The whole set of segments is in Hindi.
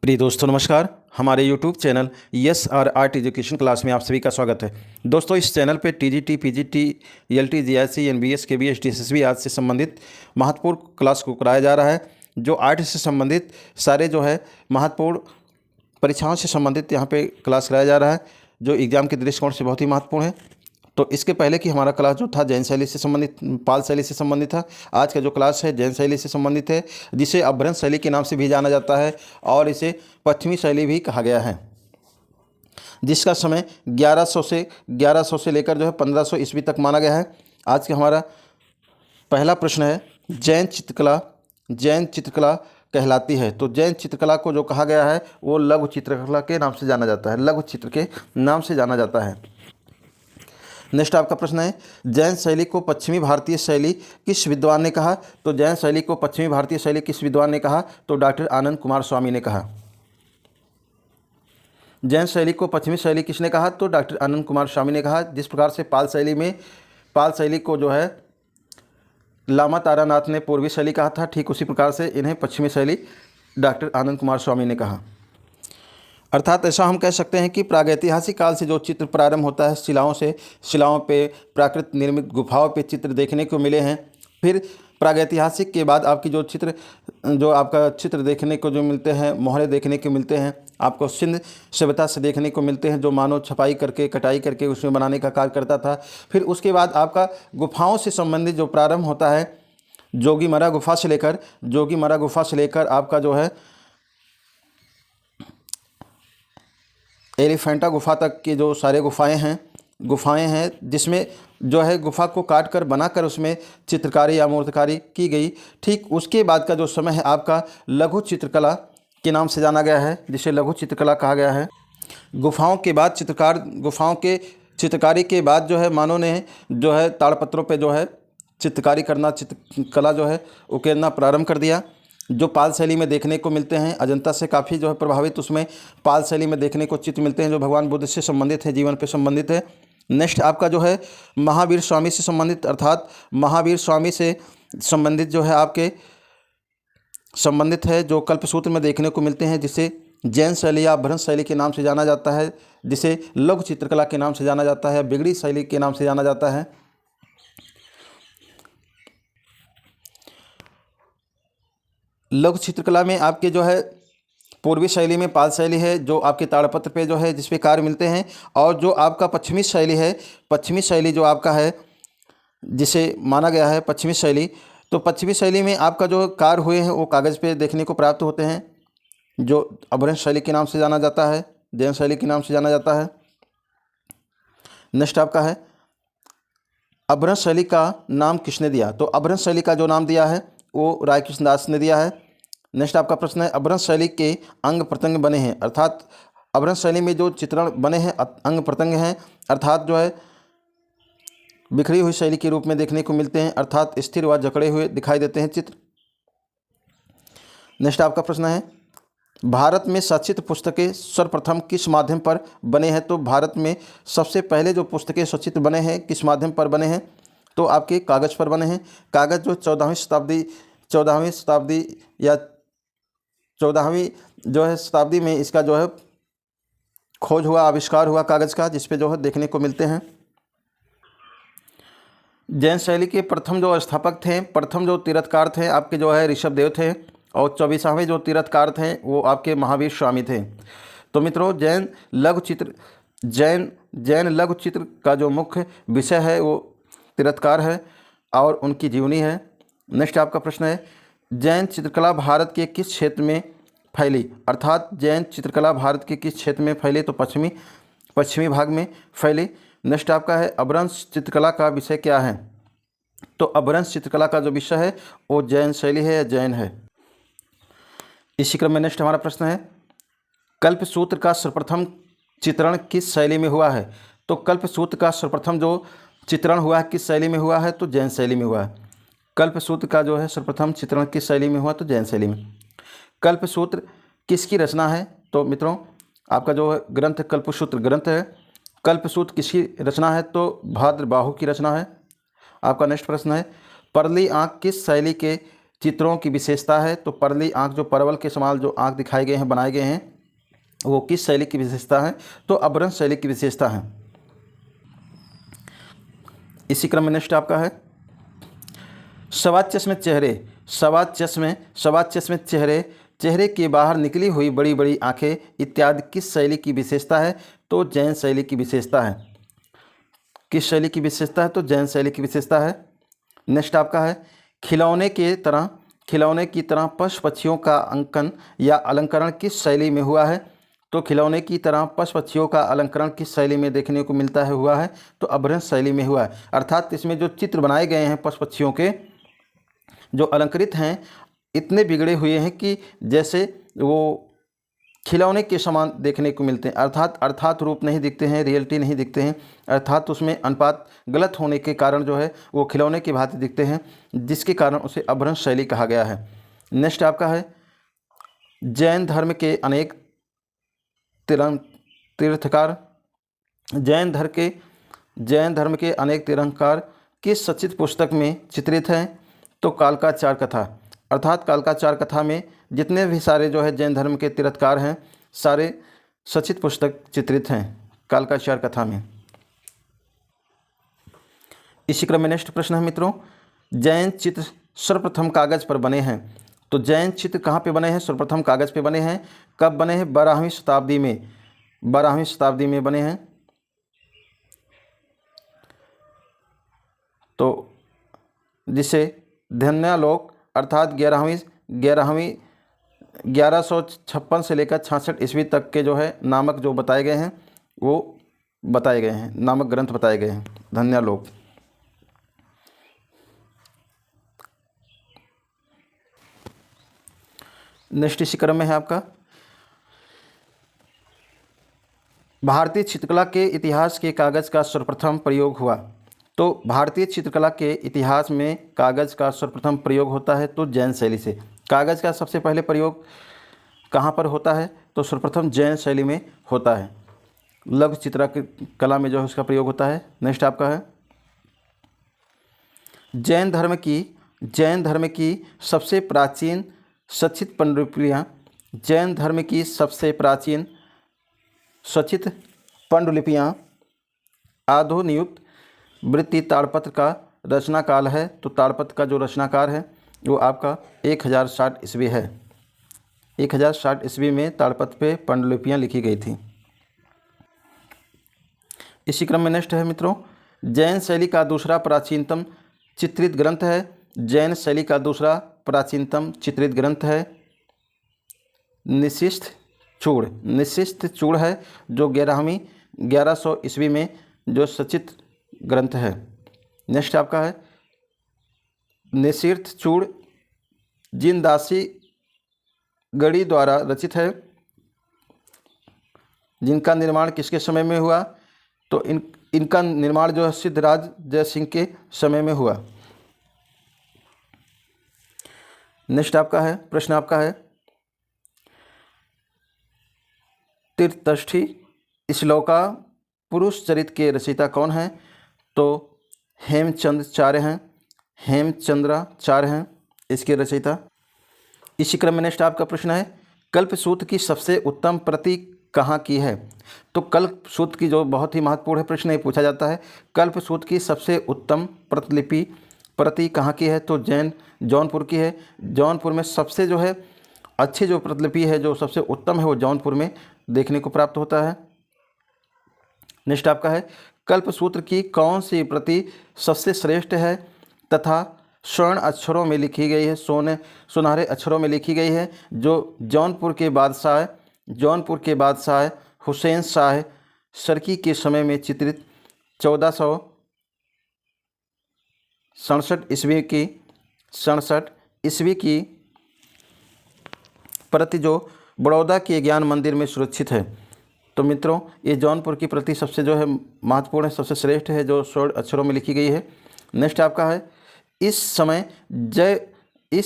प्रिय दोस्तों नमस्कार। हमारे YouTube channel S R art education class में आप सभी का स्वागत है। दोस्तों इस चैनल पे TGT, PGT, ELT, GIC, NBS, KBS, DSSB आदि से संबंधित महत्वपूर्ण क्लास को कराया जा रहा है। जो आर्ट से संबंधित सारे जो है महत्वपूर्ण परीक्षाओं से संबंधित यहाँ पे क्लास कराया जा रहा है, जो एग्जाम के दृष्टिकोण से बहुत ही महत्वपूर्ण है। तो इसके पहले कि हमारा क्लास जो था जैन शैली से संबंधित, पाल शैली से संबंधित था। आज का जो क्लास है जैन शैली से संबंधित है, जिसे अपभ्रंश शैली के नाम से भी जाना जाता है और इसे पश्चिमी शैली भी कहा गया है, जिसका समय 1100 से लेकर जो है 1500 ईस्वी तक माना गया है। आज का हमारा पहला प्रश्न है, जैन चित्रकला कहलाती है। तो जैन चित्रकला को जो कहा गया है वो लघु चित्रकला के नाम से जाना जाता है, लघु चित्र के नाम से जाना जाता है। नेक्स्ट आपका प्रश्न है, जैन शैली को पश्चिमी भारतीय शैली किस विद्वान ने कहा। तो जैन शैली को पश्चिमी भारतीय शैली किस विद्वान ने कहा। तो डॉक्टर आनंद कुमार स्वामी ने कहा। जैन शैली को पश्चिमी शैली किसने कहा। तो डॉक्टर आनंद कुमार स्वामी ने कहा। जिस प्रकार से पाल शैली को जो है लामा तारानाथ ने पूर्वी शैली कहा था, ठीक उसी प्रकार से इन्हें पश्चिमी शैली डॉक्टर आनंद कुमार स्वामी ने कहा। अर्थात ऐसा हम कह सकते हैं कि प्रागैतिहासिक काल से जो चित्र प्रारंभ होता है, शिलाओं पे प्राकृत निर्मित गुफाओं पे चित्र देखने को मिले हैं। फिर प्रागैतिहासिक के बाद आपकी जो आपका चित्र देखने को जो मिलते हैं, मोहरे देखने को मिलते हैं, आपको सिंध सभ्यता से देखने को मिलते हैं, जो मानव छपाई करके कटाई करके उसमें बनाने का कार्य करता था। फिर उसके बाद आपका गुफाओं से संबंधित जो प्रारंभ होता है, जोगीमरा गुफा से लेकर आपका जो है एलिफेंटा गुफा तक की जो सारे गुफाएं हैं, जिसमें जो है गुफा को काट कर बनाकर उसमें चित्रकारी या मूर्तिकारी की गई। ठीक उसके बाद का जो समय है आपका लघु चित्रकला के नाम से जाना गया है, जिसे लघु चित्रकला कहा गया है। गुफाओं के चित्रकारी के बाद जो है मानव ने जो है ताड़पत्रों पे जो है चित्रकारी करना, चित्रकला जो है उकेरना प्रारंभ कर दिया, जो पाल शैली में देखने को मिलते हैं। अजंता से काफ़ी जो है प्रभावित उसमें पाल शैली में देखने को चित्र मिलते हैं, जो भगवान बुद्ध से संबंधित है, जीवन पे संबंधित है। नेक्स्ट आपका जो है महावीर स्वामी से संबंधित, अर्थात महावीर स्वामी से संबंधित जो है आपके संबंधित है, जो कल्पसूत्र में देखने को मिलते हैं, जिसे जैन शैली या अपभ्रंश शैली के नाम से जाना जाता है, जिसे लघु चित्रकला के नाम से जाना जाता है, बिगड़ी शैली के नाम से जाना जाता है। लघु चित्रकला में आपके जो है पूर्वी शैली में पाल शैली है, जो आपके ताड़पत्र पे जो है जिस पे कार्य मिलते हैं, और जो आपका पश्चिमी शैली जो आपका है, जिसे माना गया है पश्चिमी शैली। तो पश्चिमी शैली में आपका जो कार्य हुए हैं वो कागज़ पे देखने को प्राप्त होते हैं, जो अपभ्रंश शैली के नाम से जाना जाता है, जैन शैली के नाम से जाना जाता है। नेक्स्ट आपका है, अपभ्रंश शैली का नाम किसने दिया। तो अपभ्रंश शैली का जो नाम दिया है वो राय कृष्णदास ने दिया है। नेक्स्ट आपका प्रश्न है, अपभ्रंश शैली के अंग प्रत्यंग बने हैं, अर्थात अपभ्रंश शैली में जो चित्रण बने हैं अंग प्रत्यंग हैं, अर्थात जो है बिखरी हुई शैली के रूप में देखने को मिलते हैं, अर्थात स्थिर व जकड़े हुए दिखाई देते हैं चित्र। नेक्स्ट आपका प्रश्न है, भारत में सचित्र पुस्तकें सर्वप्रथम किस माध्यम पर बने हैं। तो भारत में सबसे पहले जो पुस्तकें सचित्र बने हैं किस माध्यम पर बने हैं। तो आपके कागज़ पर बने हैं। कागज़ जो 14वीं शताब्दी या 14वीं जो है शताब्दी में इसका जो है खोज हुआ, आविष्कार हुआ कागज़ का, जिस पे जो है देखने को मिलते हैं। जैन शैली के प्रथम जो स्थापक थे, प्रथम जो तीर्थकार थे आपके जो है ऋषभदेव थे, और 24वें जो तीर्थकार थे वो आपके महावीर स्वामी थे। तो मित्रों जैन लघु चित्र का जो मुख्य विषय है वो तीर्थकार है और उनकी जीवनी है। नेक्स्ट आपका प्रश्न है, जैन चित्रकला भारत के किस क्षेत्र में फैली, अर्थात जैन चित्रकला भारत के किस क्षेत्र में फैली। तो पश्चिमी भाग में फैली। नेक्स्ट आपका है, अपभ्रंश चित्रकला का विषय क्या है। तो अपभ्रंश चित्रकला का जो विषय है वो जैन शैली है या जैन है। इसी क्रम में नेक्स्ट हमारा प्रश्न है, कल्पसूत्र का सर्वप्रथम चित्रण किस शैली में हुआ है। तो कल्पसूत्र का सर्वप्रथम जो चित्रण हुआ है किस शैली में हुआ है। तो जैन शैली में हुआ है। कल्पसूत्र का जो है सर्वप्रथम चित्रण किस शैली में हुआ। तो जैन शैली में। कल्पसूत्र किसकी रचना है। तो मित्रों आपका जो है ग्रंथ कल्पसूत्र ग्रंथ है। कल्पसूत्र किसकी रचना है। तो भाद्रबाहु की रचना है। आपका नेक्स्ट प्रश्न है, परली आँख किस शैली के चित्रों की विशेषता है। तो परली आँख, जो परवल के समान जो आँख दिखाए गए हैं, बनाए गए हैं, वो किस शैली की विशेषता है? तो अपभ्रंश शैली की विशेषता है। इसी क्रम में नेक्स्ट आपका है सवाच्यस में चेहरे। सवाच्यस में चेहरे, चेहरे के बाहर निकली हुई बड़ी बड़ी आंखें इत्यादि किस शैली की विशेषता है? तो जैन शैली की विशेषता है। किस शैली की विशेषता है? तो जैन शैली की विशेषता है। नेक्स्ट आपका है खिलौने की तरह पशु पक्षियों का अंकन या अलंकरण किस शैली में हुआ है? तो खिलौने की तरह पशु पक्षियों का अलंकरण किस शैली में देखने को मिलता है, हुआ है? तो अपभ्रंश शैली में हुआ है। अर्थात इसमें जो चित्र बनाए गए हैं पशु पक्षियों के जो अलंकृत हैं, इतने बिगड़े हुए हैं कि जैसे वो खिलौने के समान देखने को मिलते हैं। अर्थात रूप नहीं दिखते हैं, रियलिटी नहीं दिखते हैं, अर्थात उसमें अनुपात गलत होने के कारण जो है वो खिलौने की भांति दिखते हैं, जिसके कारण उसे अपभ्रंश शैली कहा गया है। नेक्स्ट आपका है जैन धर्म के अनेक तीर्थकार। जैन धर्म के अनेक तीर्थंकर किस सचित पुस्तक में चित्रित हैं? तो कालकाचार कथा। अर्थात कालकाचार कथा में जितने भी सारे जो है जैन धर्म के तीर्थकार हैं, सारे सचित पुस्तक चित्रित हैं कालकाचार कथा में। इसी क्रम में नेक्स्ट प्रश्न है मित्रों, जैन चित्र सर्वप्रथम कागज पर बने हैं। तो जैन चित्र कहाँ पे बने हैं? सर्वप्रथम कागज पे बने हैं। कब बने हैं? 12वीं शताब्दी में। 12वीं शताब्दी में बने हैं। तो जिसे ध्यानालोक अर्थात 1156 से लेकर 66 ईस्वी तक के जो है नामक जो बताए गए हैं, वो बताए गए हैं, नामक ग्रंथ बताए गए हैं, ध्यानालोक। नेक्स्ट इसी क्रम में है आपका भारतीय चित्रकला के इतिहास के कागज़ का सर्वप्रथम प्रयोग हुआ। तो भारतीय चित्रकला के इतिहास में कागज़ का सर्वप्रथम प्रयोग होता है तो जैन शैली से। कागज़ का सबसे पहले प्रयोग कहाँ पर होता है? तो सर्वप्रथम जैन शैली में होता है। लघु चित्रकला में जो है उसका प्रयोग होता है। नेक्स्ट आपका है जैन धर्म की सबसे प्राचीन सचित पांडुलिपियाँ। जैन धर्म की सबसे प्राचीन सचित पांडुलिपियाँ आधुनियुक्त वृत्ति ताड़पत्र का रचनाकाल है। तो ताड़पत्र का जो रचनाकार है वो आपका 1060 ईस्वी है। 1060 ईस्वी में ताड़पत्र पे पांडुलिपियाँ लिखी गई थी। इसी क्रम में नेक्स्ट है मित्रों जैन शैली का दूसरा प्राचीनतम चित्रित ग्रंथ है। जैन शैली का दूसरा प्राचीनतम चित्रित ग्रंथ है निशिस्थ चूड़ है, जो 1100 ईस्वी में जो सचित ग्रंथ है। नेक्स्ट आपका है निशिस्थ चूड़ जिनदासी गढ़ी द्वारा रचित है। जिनका निर्माण किसके समय में हुआ? तो इनका निर्माण जो है सिद्धराज जयसिंह के समय में हुआ। नेक्स्ट आपका है प्रश्न आपका है तीर्थष्ठी श्लोका पुरुष चरित के रचयिता कौन है? तो हेमचंद्राचार्य हैं इसके रचयिता। इसी क्रम में नेक्स्ट आपका प्रश्न है कल्पसूत्र की सबसे उत्तम प्रति कहाँ की है? तो कल्पसूत्र की जो बहुत ही महत्वपूर्ण प्रश्न ये पूछा जाता है, कल्पसूत्र की सबसे उत्तम प्रति कहाँ की है? तो जौनपुर की है। जौनपुर में सबसे जो है अच्छी जो प्रतिलिपि है, जो सबसे उत्तम है, वो जौनपुर में देखने को प्राप्त होता है। नेक्स्ट आपका है कल्पसूत्र की कौन सी प्रति सबसे श्रेष्ठ है तथा स्वर्ण अक्षरों में लिखी गई है, सुनहरे अक्षरों में लिखी गई है, जो जौनपुर के बादशाह हुसैन शाह सरकी के समय में चित्रित 1467 ईस्वी की प्रति जो बड़ौदा के ज्ञान मंदिर में सुरक्षित है। तो मित्रों ये जौनपुर की प्रति सबसे जो है महत्वपूर्ण है, सबसे श्रेष्ठ है, जो स्वर्ण अक्षरों में लिखी गई है। नेक्स्ट आपका है इस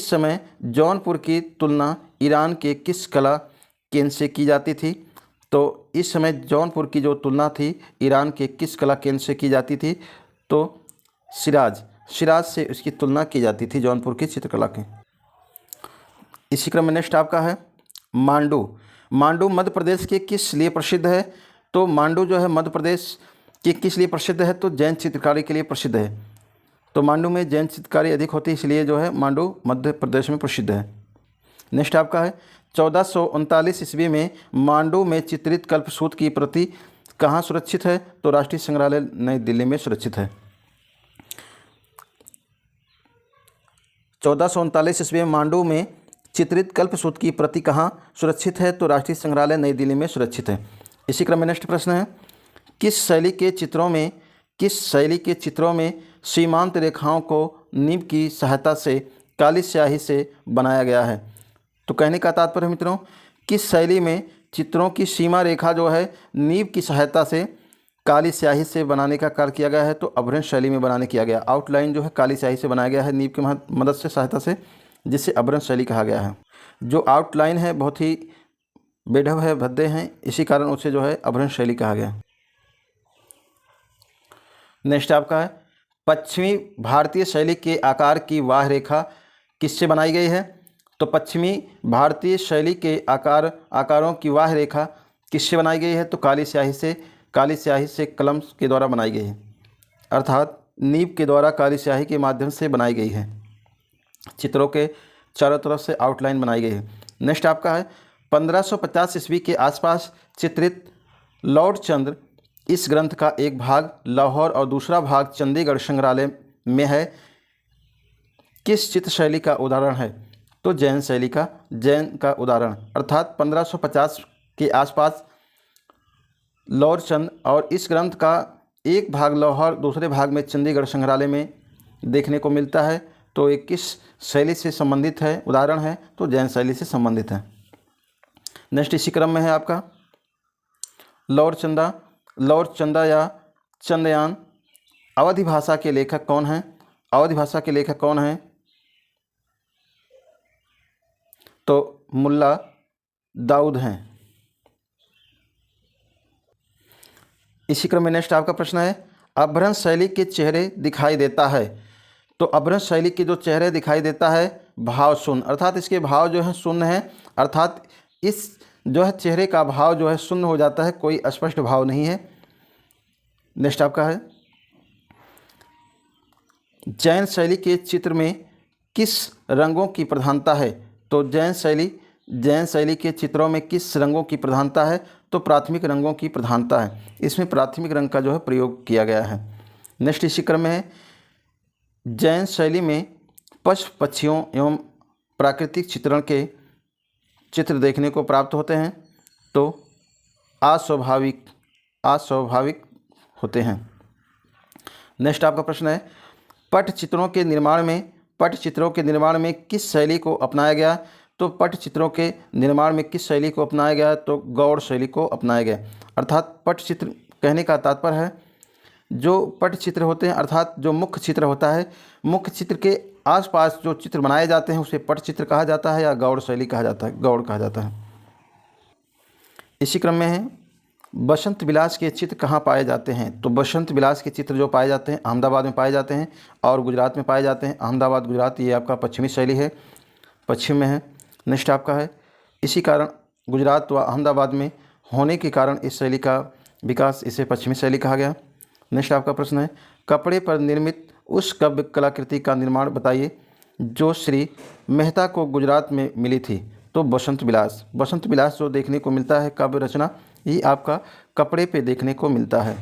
समय जौनपुर की तुलना ईरान के किस कला केंद्र से की जाती थी? तो इस समय जौनपुर की जो तुलना थी ईरान के किस कला केंद्र से की जाती थी? तो शिराज से उसकी तुलना की जाती थी जौनपुर की चित्रकला की। इसी क्रम में नेक्स्ट आपका है मांडू। मांडू मध्य प्रदेश के किस लिए प्रसिद्ध है? तो मांडू जो है मध्य प्रदेश के किस लिए प्रसिद्ध है? तो जैन चित्रकारी के लिए प्रसिद्ध है। तो मांडू में जैन चित्रकारी अधिक होती है, इसलिए जो है मांडू मध्य प्रदेश में प्रसिद्ध है। नेक्स्ट आपका है 1439 ईस्वी में मांडू में चित्रित कल्पसूत्र की प्रति कहाँ सुरक्षित है? तो राष्ट्रीय संग्रहालय नई दिल्ली में सुरक्षित है। 1439 ईस्वी में मांडू में चित्रित कल्पसूत्र की प्रति कहाँ सुरक्षित है? तो राष्ट्रीय संग्रहालय नई दिल्ली में सुरक्षित है। इसी क्रम में नेक्स्ट प्रश्न है किस शैली के चित्रों में सीमांत रेखाओं को नीब की सहायता से काली स्याही से बनाया गया है? तो कहने का तात्पर्य मित्रों, किस शैली में चित्रों की सीमा रेखा जो है नीब की सहायता से काली स्याही से बनाने का कार्य किया गया है? तो अभ्रंश शैली में बनाने किया गया। आउटलाइन जो है काली स्याही से बनाया गया है नीब की मदद से, सहायता से, जिसे अभ्रंश शैली कहा गया है। जो आउटलाइन है बहुत ही बेढब है, भद्दे हैं, इसी कारण उसे जो है अभ्रंश शैली कहा गया। नेक्स्ट आपका है पश्चिमी भारतीय शैली के आकार की वाह रेखा किससे बनाई गई है? तो पश्चिमी भारतीय शैली के आकारों की वाह रेखा किससे बनाई गई है? तो काली स्याही से कलम के द्वारा बनाई गई है, अर्थात नीब के द्वारा काली स्याही के माध्यम से बनाई गई है। चित्रों के चारों तरफ से आउटलाइन बनाई गई है। नेक्स्ट आपका है 1550 ईस्वी के आसपास चित्रित लॉर्ड चंद्र इस ग्रंथ का एक भाग लाहौर और दूसरा भाग चंडीगढ़ संग्रहालय में है, किस चित्र शैली का उदाहरण है? तो जैन का उदाहरण, अर्थात 1550 के आसपास लॉर्ड चंद्र और इस ग्रंथ का एक भाग लाहौर, दूसरे भाग में चंडीगढ़ संग्रहालय में देखने को मिलता है। तो ये किस शैली से संबंधित है, उदाहरण है? तो जैन शैली से संबंधित है। नेक्स्ट इसी क्रम में है आपका लॉर्ड चंदा या चंदयान अवधी भाषा के लेखक कौन हैं? तो मुल्ला दाऊद हैं। इसी क्रम में नेक्स्ट आपका प्रश्न है अभ्रंश शैली के चेहरे दिखाई देता है। तो अभ्रंश शैली के जो चेहरे दिखाई देता है भाव शून्य, अर्थात इसके भाव जो है शून्य है, अर्थात इस जो है चेहरे का भाव जो है शून्य हो जाता है, कोई स्पष्ट भाव नहीं है। नेक्स्ट आपका है जैन शैली के चित्र में किस रंगों की प्रधानता है? तो जैन शैली के चित्रों में किस रंगों की प्रधानता है? तो प्राथमिक रंगों की प्रधानता है, इसमें प्राथमिक रंग का जो है प्रयोग किया गया है। नेक्स्ट इसी क्रम में है जैन शैली में पशु पक्षियों एवं प्राकृतिक चित्रण के चित्र देखने को प्राप्त होते हैं, तो अस्वाभाविक होते हैं। नेक्स्ट आपका प्रश्न है पटचित्रों के निर्माण में किस शैली को अपनाया गया? तो पटचित्रों के निर्माण में किस शैली को अपनाया गया? तो गौड़ शैली को अपनाया गया, अर्थात पटचित्र कहने का तात्पर्य है जो पटचित्र होते हैं, अर्थात जो मुख्य चित्र होता है, मुख्य चित्र के आसपास जो चित्र बनाए जाते हैं उसे पटचित्र कहा जाता है या गौड़ शैली कहा जाता है। इसी क्रम में है बसंत विलास के चित्र कहाँ पाए जाते हैं? तो बसंत विलास के चित्र जो पाए जाते हैं अहमदाबाद में पाए जाते हैं और गुजरात में पाए जाते हैं। अहमदाबाद गुजरात ये आपका पश्चिमी शैली है, पश्चिम में है। नेक्स्ट आपका है इसी कारण गुजरात व अहमदाबाद में होने के कारण इस शैली का विकास, इसे पश्चिमी शैली कहा गया। नेक्स्ट आपका प्रश्न है कपड़े पर निर्मित उस काव्य कलाकृति का निर्माण बताइए जो श्री मेहता को गुजरात में मिली थी। तो बसंत विलास जो देखने को मिलता है काव्य रचना, ये आपका कपड़े पे देखने को मिलता है।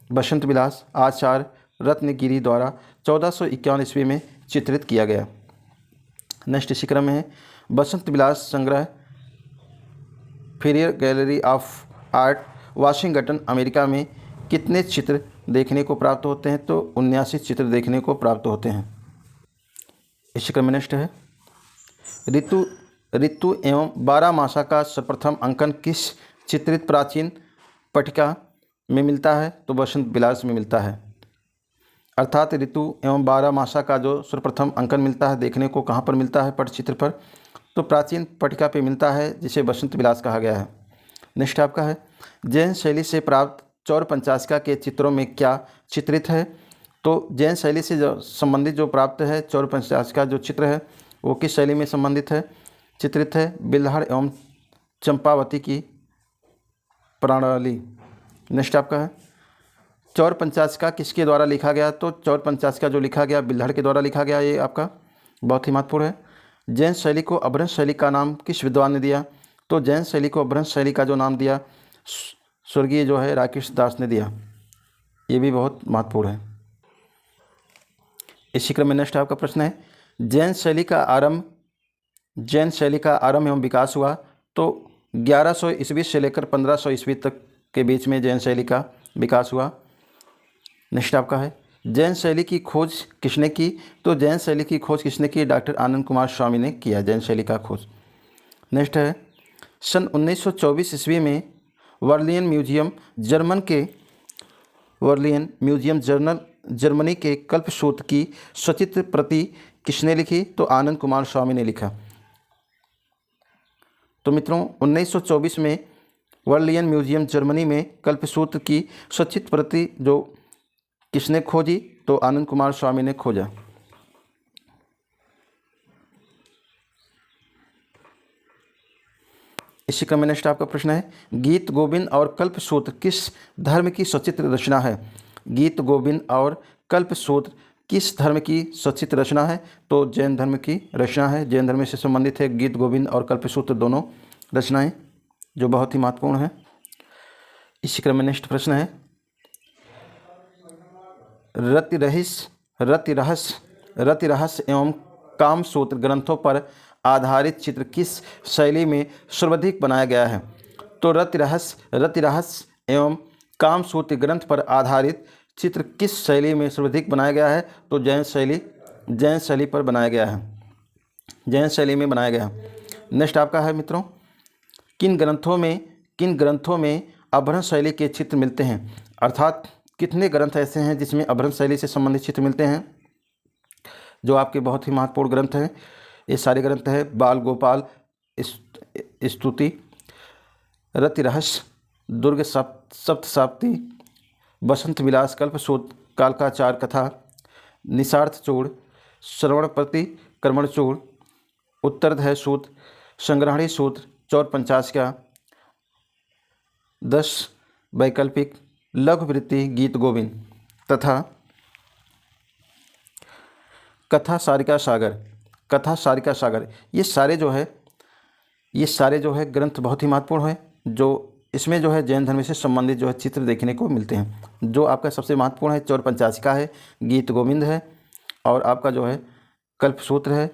बसंत विलास आचार्य रत्नगिरी द्वारा 1451 ईस्वी में चित्रित किया गया। नेक्स्ट इसी क्रम में है बसंत विलास संग्रह Freer gallery of art Washington America में कितने चित्र देखने को प्राप्त होते हैं? तो 79 चित्र देखने को प्राप्त होते हैं। इसी क्रम में नेक्स्ट है ऋतु एवं 12 मासा का सर्वप्रथम अंकन किस चित्रित प्राचीन पट्टिका में मिलता है? तो बसंत विलास में मिलता है, अर्थात ऋतु एवं 12 मासा का जो सर्वप्रथम अंकन मिलता है देखने को कहाँ पर मिलता है? पटचित्र पर। तो प्राचीन पट्टिका पे मिलता है जिसे बसंत विलास कहा गया है। नेक्स्ट आपका है जैन शैली से प्राप्त चौर पंचाशिका के चित्रों में क्या चित्रित है? तो जैन शैली से जो संबंधित जो प्राप्त है चौर पंचाशिका जो चित्र है वो किस शैली में संबंधित है, चित्रित है? बिल्हड़ एवं चंपावती की प्रणाली। नेक्स्ट आपका है चौर पंचाशिका किसके द्वारा लिखा गया? तो चौर पंचाशिका जो लिखा गया बिल्हड़ के द्वारा लिखा गया, ये आपका बहुत ही महत्वपूर्ण है। जैन शैली को अभ्रंश शैली का नाम किस विद्वान ने दिया? तो जैन शैली को अभ्रंश शैली का जो नाम दिया स्वर्गीय जो है राकेश दास ने दिया, ये भी बहुत महत्वपूर्ण है। इसी क्रम में नेक्स्ट आपका प्रश्न है जैन शैली का आरंभ एवं विकास हुआ। तो 1100 ईस्वी से लेकर 1500 ईस्वी तक के बीच में जैन शैली का विकास हुआ। नेक्स्ट आपका है जैन शैली की खोज किसने की? तो जैन शैली की खोज किसने की? डॉक्टर आनंद कुमार स्वामी ने किया जैन शैली का खोज। नेक्स्ट है सन 1924 ईस्वी में वर्लियन म्यूजियम जर्मनी के कल्पसूत्र की सचित्र प्रति किसने लिखी? तो आनंद कुमार स्वामी ने लिखा। तो मित्रों 1924 में वर्लियन म्यूजियम जर्मनी में कल्पसूत्र की सचित्र प्रति जो किसने खोजी? तो आनंद कुमार स्वामी ने खोजा। इसी क्रम में नेक्स्ट आपका प्रश्न है गीत गोविंद और कल्पसूत्र किस धर्म की सचित्र रचना है? गीत गोविंद और कल्पसूत्र किस धर्म की सचित्र रचना है? तो जैन धर्म की रचना है, जैन धर्म से संबंधित है गीत गोविंद और कल्पसूत्र दोनों रचनाएं, जो बहुत ही महत्वपूर्ण है। इसी क्रम में नेक्स्ट प्रश्न है रतिरहस्य एवं कामसूत्र ग्रंथों पर आधारित चित्र किस शैली में सर्वाधिक बनाया गया है? तो रतिरहस्य एवं कामसूत्र ग्रंथ पर आधारित चित्र किस शैली में सर्वाधिक बनाया गया है? तो जैन शैली पर बनाया गया है, जैन शैली में बनाया गया है। नेक्स्ट आपका है मित्रों किन ग्रंथों में अभ्रंश शैली के चित्र मिलते हैं? अर्थात कितने ग्रंथ ऐसे हैं जिसमें अभ्रंश शैली से संबंधित चित्र मिलते हैं? जो आपके बहुत ही महत्वपूर्ण ग्रंथ हैं, ये सारे ग्रंथ हैं बाल गोपाल स्तुति, रतिरहस्य, दुर्ग सप्तशती, बसंत विलास, कल्पसूत्र, कालकाचार कथा, निषार्थचूड़, श्रवणप्रति कर्मणचूड़, उत्तरधय सूत्र, संग्रहणी सूत्र, चौर पंचाशिका, 10 वैकल्पिक, लघुवृत्ति, गीत गोविंद तथा कथा सारिका सागर। ये सारे जो है ग्रंथ बहुत ही महत्वपूर्ण है, जो इसमें जो है जैन धर्म से संबंधित जो है चित्र देखने को मिलते हैं। जो आपका सबसे महत्वपूर्ण है चौर पंचाशिका है, गीत गोविंद है और आपका जो है कल्पसूत्र है,